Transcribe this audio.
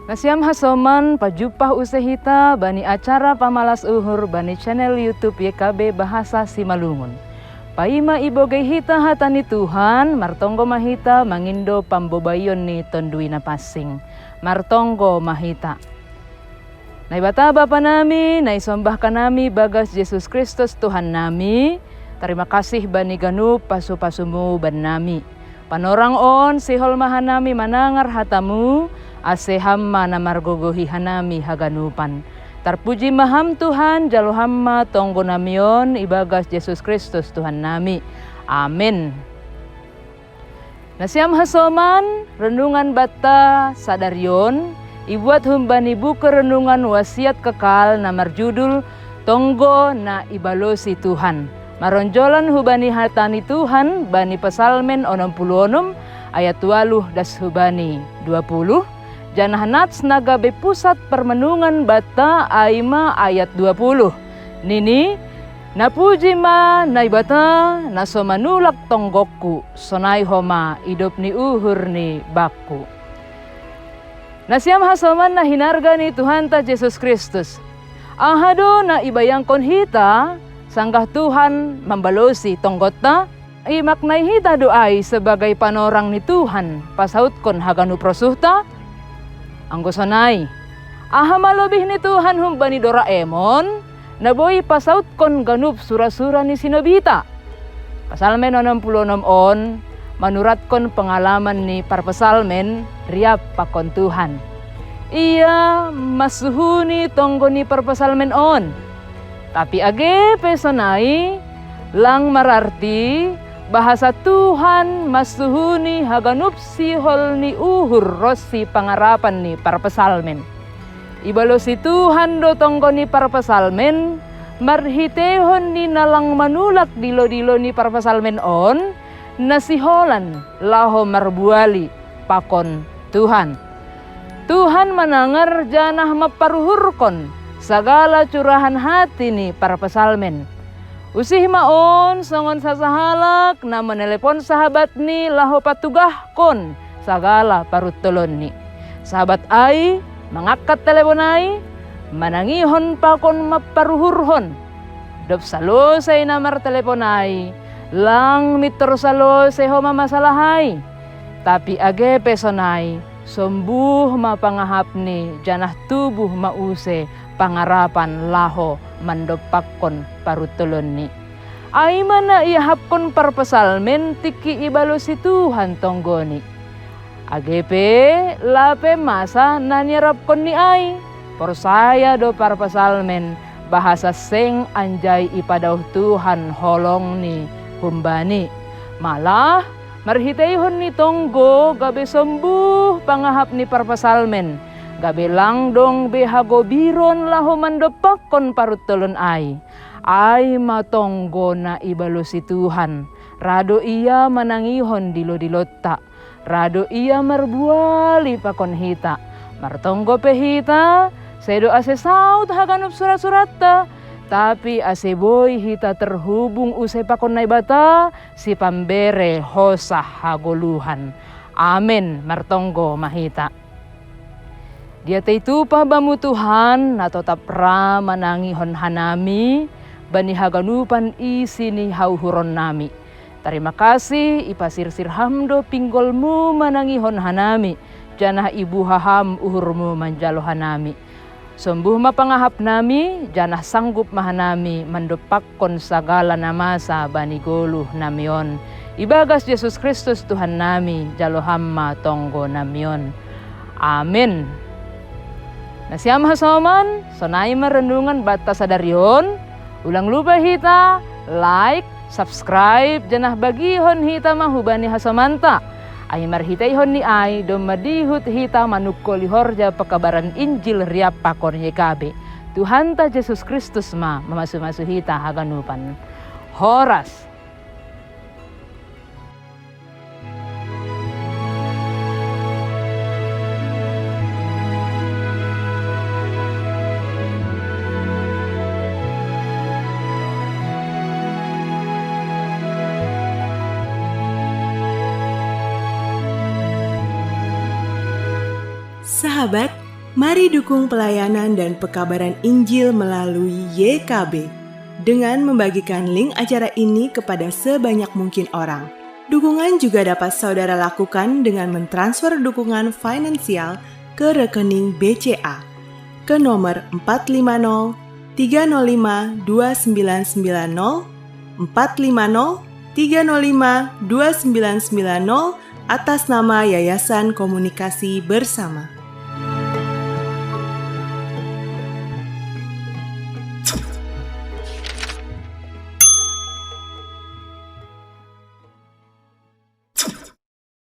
Nasiam hasoman pajupah usahita bani acara pamalas uhur bani channel YouTube YKB Bahasa Simalungun. Paima iboge hita hatani Tuhan, martonggo mahita mangindo pambobayon ni tonduina pasing. Martonggo mahita. Naibata Bapa nami, naisombah kanami bagas Yesus Kristus Tuhan nami. Terima kasih bani ganup pasu-pasumu ban nami. Panorang on sihol mahanami manangar hatamu, ase hamma namargogohi hanami haganupan. Terpuji maham Tuhan, jalo hamma tonggo namion ibagas Yesus Kristus Tuhan nami. Amin. Nasiam hasoman, renungan bata sadarion, ibuat humbani buku renungan wasiat kekal na marjudul Tonggo na ibalosi Tuhan. Maronjolan hubani hatani Tuhan, bani pesalmen 66 ayat 20 das hubani 20. Janah nats nagabe pusat permenungan bata aima ayat 20. Nini, napuji ma naibata naso manulak tonggokku, sonai homa hidup ni uhur ni bakku. Nasiam hasoman na hinarga ni Tuhan ta Yesus Kristus. Ahado na ibayangkon hita, sanggah Tuhan membalosi tonggotta, imaknai hita doai sebagai panorang ni Tuhan, pasautkon haganu prosuhta, anggosonai. Aha malobih ni Tuhan humbani Doraemon, naboy pasautkon ganup sura-sura ni Sinobita. Pasalmen 66 on, manuratkon pengalaman ni parpesalmen, riap pakon Tuhan. Ia masuhuni tonggo ni parpesalmen on. Tapi age pesonai, lang mararti, bahasa Tuhan masuhuni haganup sihol ni uhur rosi pangarapan ni parpesalmen. Ibalo si Tuhan do tonggo ni parpesalmen, marhitehon ni nalang manulak dilo-dilo ni parpesalmen on, nasiholan laho marbuali pakon Tuhan. Tuhan manangar janah maparuhurkon sagala curahan hati ni parpesalmen. Usih maon songon sasahalak na menelepon sahabat ni laho patugahkon sagala parutulon ni. Sahabat ai mangangkat telepon ai, manangihon pakon maparuhurhon. Dop salosay namar telepon ai, lang mitro salosay ho mamasalahay. Tapi age pesonay, sombuh mapangahap ni janah tubuh mause pangarapan laho mandopakon parutulon ni. Ay mana ihapkon parpesalmen tiki ibalo si Tuhan tonggoni. Agepe lape masa nanyerapkon ni ay. Persaya do parpesalmen bahasa seng anjay ipadaw Tuhan holong ni humbani. Malah marhitayhon ni tonggo gabe sembuh pangahap ni parpesalmen. Gabe langdong behago biron laho mandopakon parutulon ay. Ay matonggo na ibalo si Tuhan. Rado ia manangihon dilo-dilotta. Rado ia marbuali pakon hita. Martonggo pehita, sedo ase saut haganup surat-suratta. Tapi ase boy hita terhubung usai pakon naibata, si pambere hosah hagoluhan. Amin martonggo mahita. Dia itu pabamu Tuhan na tetap ra manangihon hanami bani haganupan isi ni hauhuron nami. Terima kasih ipasirsir hamdo pinggolmu manangihon hanami, janah ibu haham uhurmu manjalo hanami. Sembuh mapangahap nami, janah sanggup mahanami mandopakkon sagala namasa bani goluh namion. Ibagas Yesus Kristus Tuhan nami, jalo hamma tonggo namion. Amin. Nasiam hasoman, sonai merenungan bata sadarion, ulang lupa hita, like, subscribe, janah bagihon hita mahubani hasomanta. Ay marhitayhon ni ay, domadihut hita manukoli horja pekabaran Injil riap pakon YKB. Tuhan ta Yesus Kristus ma mamasu-masu hita haganupan. Horas. Sahabat, Mari dukung pelayanan dan pekabaran Injil melalui YKB dengan membagikan link acara ini kepada sebanyak mungkin orang. Dukungan juga dapat saudara lakukan dengan mentransfer dukungan finansial ke rekening BCA ke nomor 450 305 2990 450 305 2990 atas nama Yayasan Komunikasi Bersama.